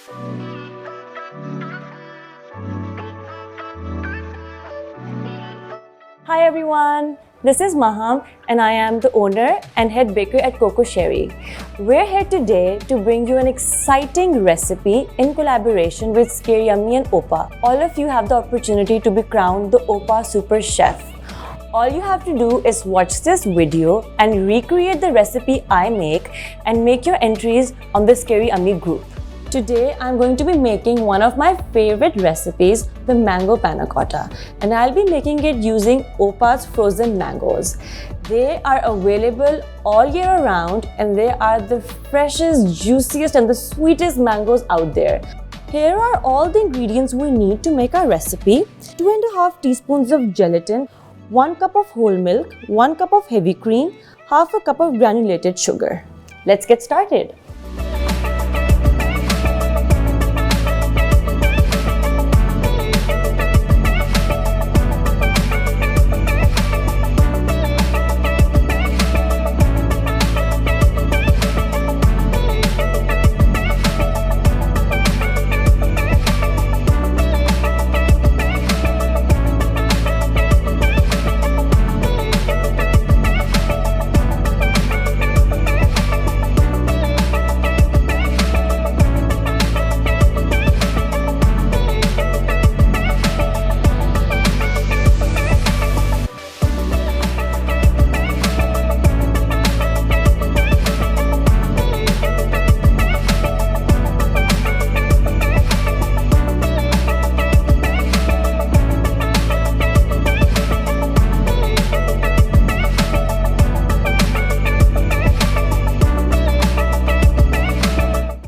Hi everyone, this is Maham and I am the owner and head baker at Coco Sherry. We're here today to bring you an exciting recipe in collaboration with Scary Yummy and Opa. All of you have the opportunity to be crowned the Opa Super Chef. All you have to do is watch this video and recreate the recipe I make and make your entries on the Scary Yummy group. Today, I'm going to be making one of my favorite recipes, the Mango Panna Cotta, and I'll be making it using Opa's frozen mangoes. They are available all year round and they are the freshest, juiciest and the sweetest mangoes out there. Here are all the ingredients we need to make our recipe. 2.5 teaspoons of gelatin, 1 cup of whole milk, 1 cup of heavy cream, half a cup of granulated sugar. Let's get started.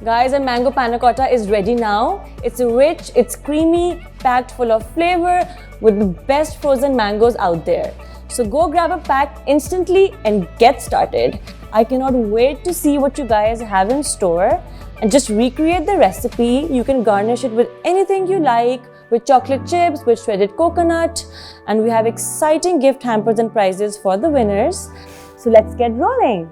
Guys, our Mango Panna Cotta is ready now. It's rich, it's creamy, packed full of flavor with the best frozen mangoes out there. So go grab a pack instantly and get started. I cannot wait to see what you guys have in store and just recreate the recipe. You can garnish it with anything you like, with chocolate chips, with shredded coconut, and we have exciting gift hampers and prizes for the winners. So let's get rolling.